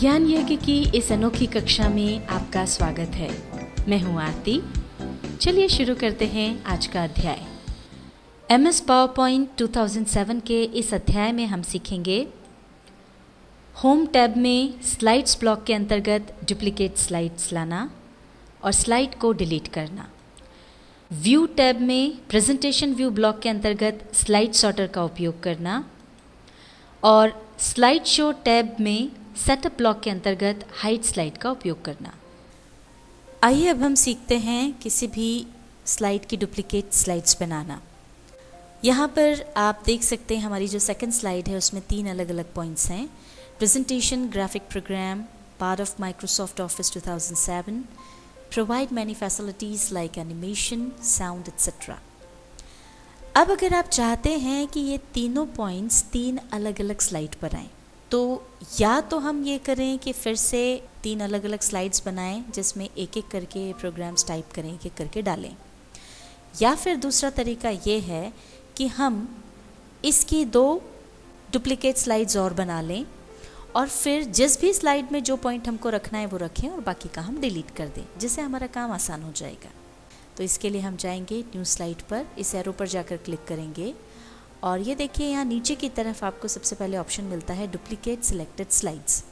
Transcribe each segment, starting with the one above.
ज्ञान यज्ञ की इस अनोखी कक्षा में आपका स्वागत है। मैं हूं आरती। चलिए शुरू करते हैं आज का अध्याय। MS पावरपॉइंट 2007 के इस अध्याय में हम सीखेंगे होम टैब में स्लाइड्स ब्लॉक के अंतर्गत डुप्लीकेट स्लाइड्स लाना और स्लाइड को डिलीट करना। व्यू टैब में प्रेजेंटेशन व्यू ब्लॉक के अंतर्गत स्लाइड सॉर्टर का उपयोग करना और स्लाइड शो टैब में सेटअप ब्लॉक के अंतर्गत हाइड स्लाइड का उपयोग करना। आइए अब हम सीखते हैं किसी भी स्लाइड की डुप्लीकेट स्लाइड्स बनाना। यहाँ पर आप देख सकते हैं हमारी जो सेकंड स्लाइड है उसमें 3 अलग अलग पॉइंट्स हैं। Presentation, graphic program, part of Microsoft Office 2007, provide many facilities like animation, sound etcetera. अब अगर आप चाहते हैं कि ये तीनों पॉइंट्स 3 अलग अलग स्लाइड पर आएँ, तो या तो हम ये करें कि फिर से 3 अलग अलग स्लाइड्स बनाएं जिसमें एक एक करके प्रोग्राम्स टाइप करें, एक एक करके डालें, या फिर दूसरा तरीका ये है कि हम इसकी 2 डुप्लीकेट स्लाइड्स और बना लें और फिर जिस भी स्लाइड में जो पॉइंट हमको रखना है वो रखें और बाकी का हम डिलीट कर दें, जिससे हमारा काम आसान हो जाएगा। तो इसके लिए हम जाएंगे न्यू स्लाइड पर, इस एरो पर जाकर क्लिक करेंगे और ये देखिए यहाँ नीचे की तरफ आपको सबसे पहले ऑप्शन मिलता है डुप्लीकेट सिलेक्टेड स्लाइड्स।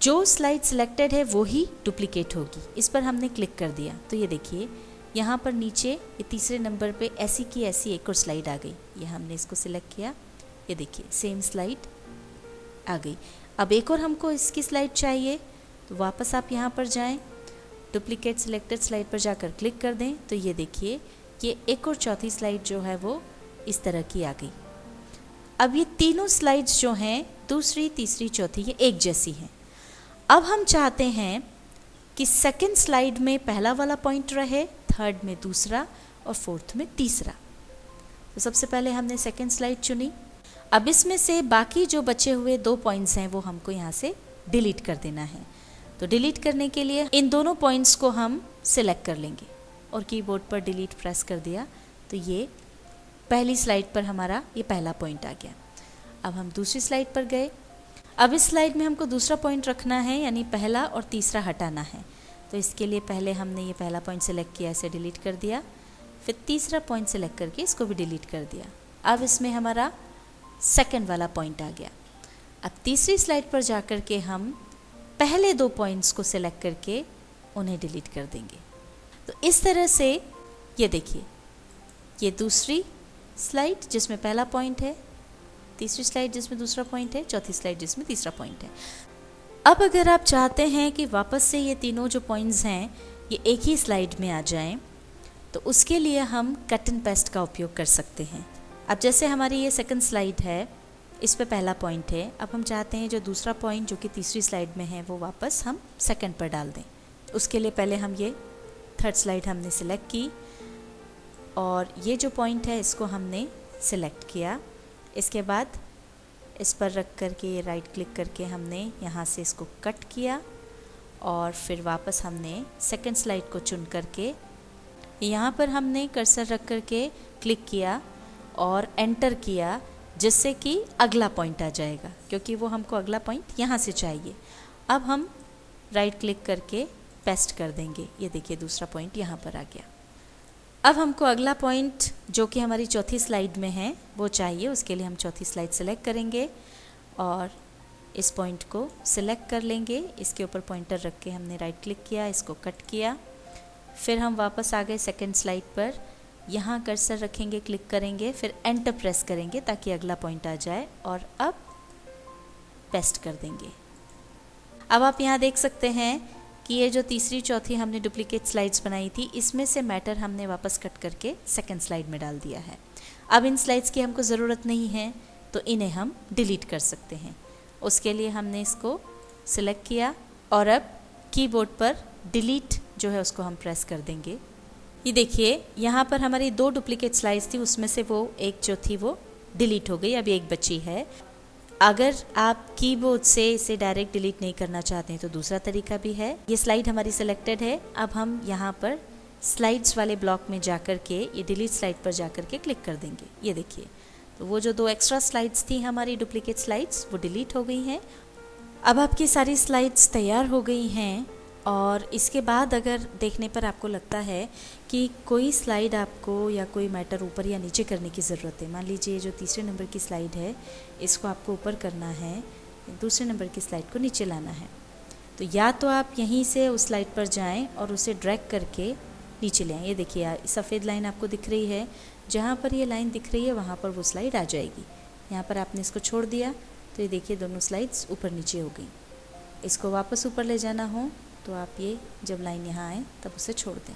जो स्लाइड सिलेक्टेड है वो ही डुप्लीकेट होगी। इस पर हमने क्लिक कर दिया तो ये देखिए यहाँ पर नीचे ये तीसरे नंबर पे ऐसी की ऐसी एक और स्लाइड आ गई। ये हमने इसको सिलेक्ट किया, ये देखिए सेम स्लाइड आ गई। अब एक और हमको इसकी स्लाइड चाहिए तो वापस आप यहाँ पर जाएँ, डुप्लीकेट सिलेक्टेड स्लाइड पर जाकर क्लिक कर दें तो ये देखिए ये एक और चौथी स्लाइड जो है वो इस तरह की आ गई। अब ये तीनों स्लाइड्स जो हैं, दूसरी, तीसरी, चौथी, ये एक जैसी हैं। अब हम चाहते हैं कि सेकंड स्लाइड में पहला वाला पॉइंट रहे, थर्ड में दूसरा और फोर्थ में तीसरा। तो सबसे पहले हमने सेकंड स्लाइड चुनी। अब इसमें से बाकी जो बचे हुए 2 पॉइंट्स हैं वो हमको यहाँ से डिलीट कर देना है। तो डिलीट करने के लिए इन दोनों पॉइंट्स को हम सिलेक्ट कर लेंगे और कीबोर्ड पर डिलीट प्रेस कर दिया तो ये पहली स्लाइड पर हमारा ये पहला पॉइंट आ गया। अब हम दूसरी स्लाइड पर गए। अब इस स्लाइड में हमको दूसरा पॉइंट रखना है, यानी पहला और तीसरा हटाना है। तो इसके लिए पहले हमने ये पहला पॉइंट सेलेक्ट किया, इसे डिलीट कर दिया, फिर तीसरा पॉइंट सेलेक्ट करके इसको भी डिलीट कर दिया। अब इसमें हमारा सेकंड वाला पॉइंट आ गया। अब तीसरी स्लाइड पर जाकर के हम पहले 2 पॉइंट्स को सिलेक्ट करके उन्हें डिलीट कर देंगे। तो इस तरह से ये देखिए ये दूसरी स्लाइड जिसमें पहला पॉइंट है, तीसरी स्लाइड जिसमें दूसरा पॉइंट है, चौथी स्लाइड जिसमें तीसरा पॉइंट है। अब अगर आप चाहते हैं कि वापस से ये तीनों जो पॉइंट्स हैं ये एक ही स्लाइड में आ जाएं, तो उसके लिए हम कट एंड पेस्ट का उपयोग कर सकते हैं। अब जैसे हमारी ये सेकंड स्लाइड है, इस पे पहला पॉइंट है। अब हम चाहते हैं जो दूसरा पॉइंट जो कि तीसरी स्लाइड में है वो वापस हम सेकंड पर डाल दें। उसके लिए पहले हम ये थर्ड स्लाइड हमने सिलेक्ट की और ये जो पॉइंट है इसको हमने सिलेक्ट किया। इसके बाद इस पर रख करके ये राइट क्लिक करके हमने यहाँ से इसको कट किया और फिर वापस हमने सेकंड स्लाइड को चुन करके यहाँ पर हमने कर्सर रख करके क्लिक किया और एंटर किया, जिससे कि अगला पॉइंट आ जाएगा, क्योंकि वो हमको अगला पॉइंट यहाँ से चाहिए। अब हम राइट क्लिक करके पेस्ट कर देंगे। ये देखिए दूसरा पॉइंट यहाँ पर आ गया। अब हमको अगला पॉइंट जो कि हमारी चौथी स्लाइड में है वो चाहिए। उसके लिए हम चौथी स्लाइड सेलेक्ट करेंगे और इस पॉइंट को सिलेक्ट कर लेंगे। इसके ऊपर पॉइंटर रख के हमने राइट क्लिक किया, इसको कट किया, फिर हम वापस आ गए सेकंड स्लाइड पर। यहाँ कर्सर रखेंगे, क्लिक करेंगे, फिर एंटर प्रेस करेंगे ताकि अगला पॉइंट आ जाए और अब पेस्ट कर देंगे। अब आप यहाँ देख सकते हैं कि ये जो तीसरी चौथी हमने डुप्लीकेट स्लाइड्स बनाई थी, इसमें से मैटर हमने वापस कट करके सेकंड स्लाइड में डाल दिया है। अब इन स्लाइड्स की हमको ज़रूरत नहीं है तो इन्हें हम डिलीट कर सकते हैं। उसके लिए हमने इसको सिलेक्ट किया और अब कीबोर्ड पर डिलीट जो है उसको हम प्रेस कर देंगे। ये देखिए यहाँ पर हमारी 2 डुप्लीकेट स्लाइड्स थी, उसमें से वो एक जो थी वो डिलीट हो गई, अभी एक बची है। अगर आप कीबोर्ड से इसे डायरेक्ट डिलीट नहीं करना चाहते हैं तो दूसरा तरीका भी है। ये स्लाइड हमारी सिलेक्टेड है। अब हम यहाँ पर स्लाइड्स वाले ब्लॉक में जाकर के ये डिलीट स्लाइड पर जाकर के क्लिक कर देंगे। ये देखिए तो वो जो 2 एक्स्ट्रा स्लाइड्स थी हमारी डुप्लीकेट स्लाइड्स वो डिलीट हो गई हैं अब आपकी सारी स्लाइड्स तैयार हो गई हैं और इसके बाद अगर देखने पर आपको लगता है कि कोई स्लाइड आपको या कोई मैटर ऊपर या नीचे करने की ज़रूरत है, मान लीजिए जो तीसरे नंबर की स्लाइड है इसको आपको ऊपर करना है, दूसरे नंबर की स्लाइड को नीचे लाना है, तो या तो आप यहीं से उस स्लाइड पर जाएं और उसे ड्रैग करके नीचे ले आएं। ये देखिए सफ़ेद लाइन आपको दिख रही है, जहाँ पर ये लाइन दिख रही है वहाँ पर वो स्लाइड आ जाएगी। यहाँ पर आपने इसको छोड़ दिया तो ये देखिए दोनों स्लाइड्स ऊपर नीचे हो गई। इसको वापस ऊपर ले जाना हो तो आप ये जब लाइन यहाँ आए तब उसे छोड़ दें।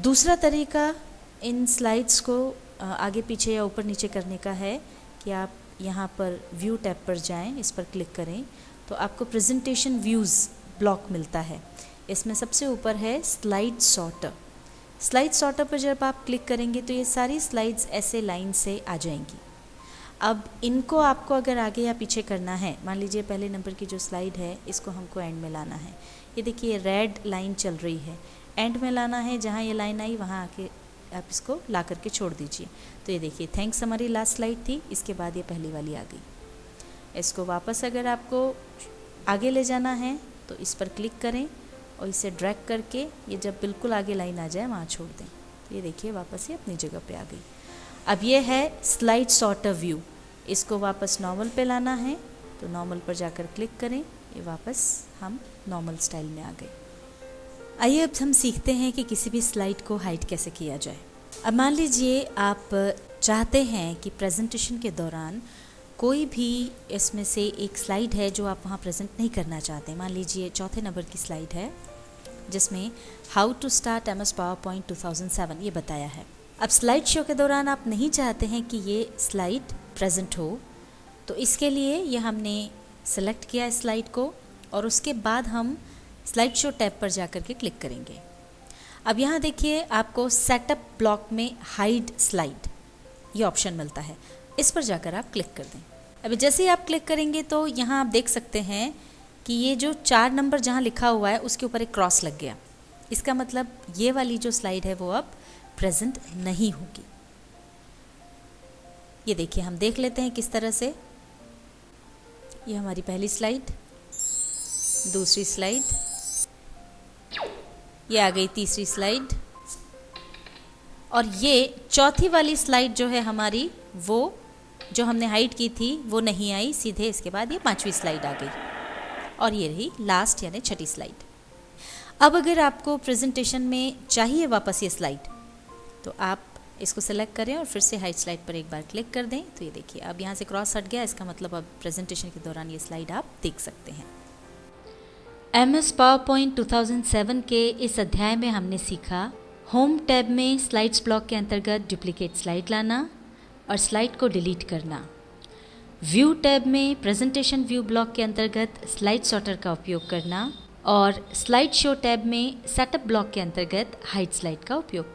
दूसरा तरीका इन स्लाइड्स को आगे पीछे या ऊपर नीचे करने का है कि आप यहाँ पर व्यू टैब पर जाएं, इस पर क्लिक करें तो आपको प्रेजेंटेशन व्यूज़ ब्लॉक मिलता है। इसमें सबसे ऊपर है स्लाइड सॉर्टर। स्लाइड सॉर्टर पर जब आप क्लिक करेंगे तो ये सारी स्लाइड्स ऐसे लाइन से आ जाएंगी। अब इनको आपको अगर आगे या पीछे करना है, मान लीजिए पहले नंबर की जो स्लाइड है इसको हमको एंड में लाना है। ये देखिए रेड लाइन चल रही है, एंड में लाना है, जहाँ ये लाइन आई वहाँ आके आप इसको ला करके छोड़ दीजिए। तो ये देखिए थैंक्स हमारी लास्ट स्लाइड थी, इसके बाद ये पहली वाली आ गई। इसको वापस अगर आपको आगे ले जाना है तो इस पर क्लिक करें और इसे ड्रैग करके ये जब बिल्कुल आगे लाइन आ जाए वहाँ छोड़ दें। तो ये देखिए वापस ये अपनी जगह पे आ गई। अब ये है स्लाइड सॉर्टर व्यू, इसको वापस नॉर्मल पे लाना है तो नॉर्मल पर जाकर क्लिक करें, ये वापस हम नॉर्मल स्टाइल में आ गए। आइए अब हम सीखते हैं कि किसी भी स्लाइड को हाइड कैसे किया जाए। अब मान लीजिए आप चाहते हैं कि प्रेजेंटेशन के दौरान कोई भी इसमें से एक स्लाइड है जो आप वहाँ प्रेजेंट नहीं करना चाहते। मान लीजिए चौथे नंबर की स्लाइड है जिसमें how to start MS PowerPoint 2007 ये बताया है। अब स्लाइड शो के दौरान आप नहीं चाहते हैं कि ये स्लाइड प्रेजेंट हो, तो इसके लिए ये हमने सेलेक्ट किया स्लाइड को और उसके बाद हम स्लाइड शो टैब पर जाकर के क्लिक करेंगे। अब यहाँ देखिए आपको सेटअप ब्लॉक में हाइड स्लाइड ये ऑप्शन मिलता है, इस पर जाकर आप क्लिक कर दें। अभी जैसे ही आप क्लिक करेंगे तो यहाँ आप देख सकते हैं कि ये जो 4 नंबर जहाँ लिखा हुआ है उसके ऊपर एक क्रॉस लग गया। इसका मतलब ये वाली जो स्लाइड है वो अब प्रेजेंट नहीं होगी। ये देखिए हम देख लेते हैं किस तरह से। ये हमारी पहली स्लाइड, दूसरी स्लाइड, ये आ गई तीसरी स्लाइड और ये चौथी वाली स्लाइड जो है हमारी वो जो हमने हाइड की थी वो नहीं आई, सीधे इसके बाद ये 5वीं स्लाइड आ गई और ये रही लास्ट यानी छठी स्लाइड। अब अगर आपको प्रेजेंटेशन में चाहिए वापस ये स्लाइड तो आप इसको सेलेक्ट करें और फिर से हाइड स्लाइड पर एक बार क्लिक कर दें। तो ये देखिए अब यहाँ से क्रॉस हट गया, इसका मतलब अब प्रेजेंटेशन के दौरान ये स्लाइड आप देख सकते हैं। MS PowerPoint 2007 के इस अध्याय में हमने सीखा होम टैब में स्लाइड्स ब्लॉक के अंतर्गत डुप्लीकेट स्लाइड लाना और स्लाइड को डिलीट करना, व्यू टैब में प्रेजेंटेशन व्यू ब्लॉक के अंतर्गत स्लाइड सॉर्टर का उपयोग करना और स्लाइड शो टैब में सेटअप ब्लॉक के अंतर्गत हाइड स्लाइड का उपयोग